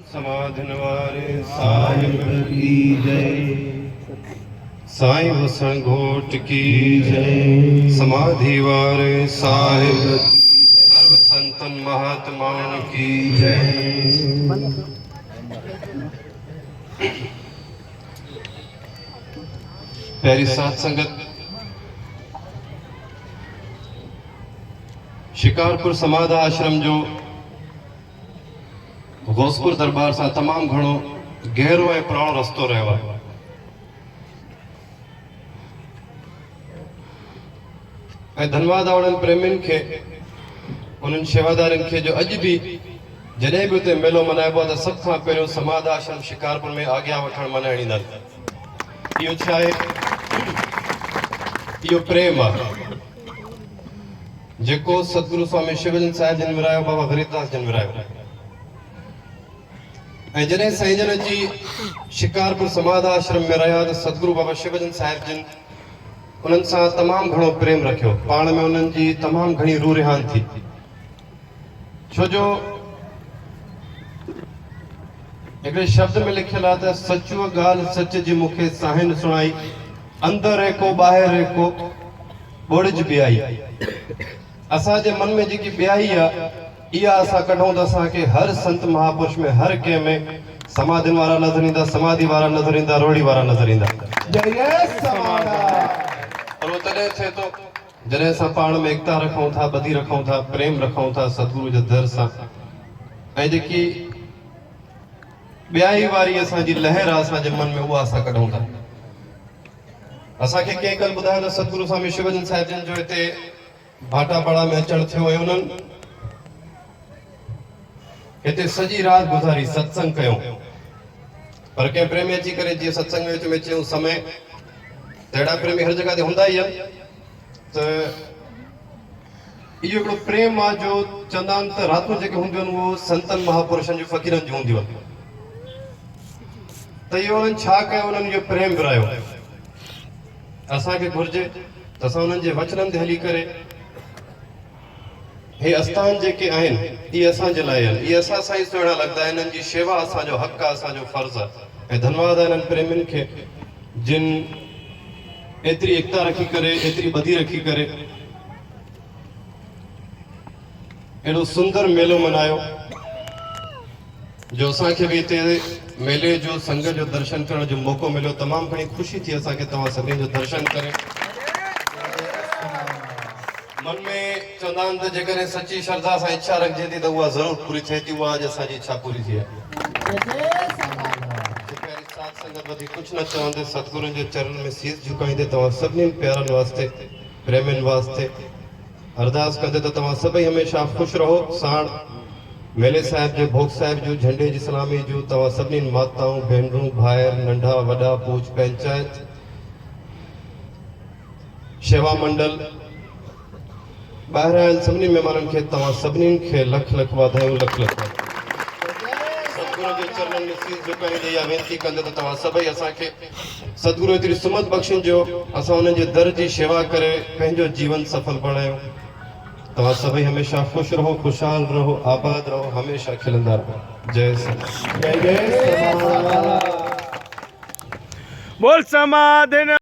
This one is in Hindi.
समाधिन वारे साहिब की जय। साईं वसण घोट की जय। समाधि वारे साहिब सर्व संतन महात्माओं की जय। प्यारी साध संगत, शिकारपुर समाध आश्रम जो गौसपुर दरबार से तमाम घणो गहरो ए पुराणो रस्तो रहियो आहे। ऐं धन्यवाद आहे उन्हनि प्रेमियुनि खे, उन्हनि शेवादारनि खे जो अॼु बि जॾहिं बि उते मेलो मल्हाइबो आहे त सभ खां पहिरियों समाध आश्रम शिकारपुर में अॻियां वठण मल्हाइण ईंदा आहिनि। इहो छा आहे? इहो प्रेम आहे जेको सतगुरु स्वामी शिवजन साहिब जिन विरायो, बाबा गरीबदास जिन विरायो। ऐं जॾहिं साईं जन जी शिकारपुर समाध आश्रम में रहिया त सतगुरु बाबा शिवजन साहिब जिन उन्हनि सां तमामु घणो प्रेम रखियो। पाण में उन्हनि जी तमामु घणी रूह रिहान थी। छो जो हिकिड़े शब्द में लिखियल आहे त सचुअ ॻाल्हि सच जी मूंखे साहिन सुणाई, अंदर को ॿाहिरि को ॿोड़िज ॿियाई। असांजे मन में जेकी ॿियाई आहे इहा असां कढूं त असांखे हर संत महापुरुष में हर कंहिं में समाधिन वारा नज़र ईंदा, समाधि वारा नज़र ईंदा, रोड़ी वारा नज़र ईंदा। और वो तॾहिं थिए थो जॾहिं असां पाण में एकता रखूं था, ॿधी रखूं था, प्रेम रखूं था सतगुरु जे दर सां। ऐं जेकी ॿियाई वारी असांजी लहर आहे असांजे मन में, उहा असां कढूं था। असांखे कंहिं कल ॿुधायो त सतगुरु स्वामी शिवजन साहिब जिन जो हिते भाटापाड़ा में अचणु थियो ऐं उन्हनि हिते सॼी राति गुज़ारी, सत्संग कयूं। पर कंहिं प्रेमी अची करे जीअं सत्संग में विच में चयूं समय, त अहिड़ा प्रेमी हर जॻह ते हूंदा ई आहिनि। त इहो हिकिड़ो प्रेम आहे जो चवंदा आहिनि त रातियूं जेके हूंदियूं आहिनि उहो संतनि महापुरुषनि जूं फ़क़ीरनि जूं हूंदियूं आहिनि। त इहो उन्हनि छा कयो? उन्हनि इहो प्रेम विरायो। असांखे घुर्जे त असां उन्हनि जे वचननि ते हली करे हे आस्थान जेके आहिनि इहे असांजे लाइ आहिनि, इहे असां सां ई सुहिणा लॻंदा आहिनि। इन्हनि जी शेवा असांजो हक़ आहे, असांजो फर्ज़ु आहे। ऐं धन्यवाद आहे इन्हनि प्रेमियुनि खे जिन एतिरी एकता रखी करे, एतिरी ॿधी रखी करे एॾो सुंदर मेलो मनायो जो असांखे बि हिते मेले जो संग जो दर्शन करण जो मौक़ो मिलियो। तमामु घणी ख़ुशी थी असांखे तव्हां सभिनी जो दर्शन करे। मन में चवंदा आहिनि त जेकॾहिं सची श्रद्धा सां इच्छा रखिजे थी त उहा ज़रूरु पूरी थिए थी। उहा अॼु असांजी इच्छा पूरी थी आहे। साध संगत वधीक कुझु न चवंदे सतगुरुनि जे चरणनि में शीस झुकाईंदे तव्हां सभिनी प्यारनि वास्ते, प्रेमियुनि वास्ते अरदास कंदे त तव्हां सभई हमेशह ख़ुशि रहो। साण मेले साहिब जे भोग साहिब जो झंडे जी सलामी जो तव्हां सभिनी माताऊं, भेनरूं, भाइर, नंढा वॾा, पूज पंचायत, शेवा मंडल, ॿाहिरि आयल सभिनी महिमाननि खे तव्हां सभिनी खे लख लख वाधायूं, लख लख सतगुरु जे चरणनि में शीस झुकाईंदे या वेनती कंदे त तव्हां सभई असांखे सतगुरु एतिरी सुमत बख़्शिजो असां उन्हनि जे दर जी शेवा करे पंहिंजो जीवन सफल बणायूं। तव्हां सभई हमेशह ख़ुशि रहो, खुशहाल रहो, आबाद रहो, हमेशह खिलंदा रहो। जय सत। बोल समाधिन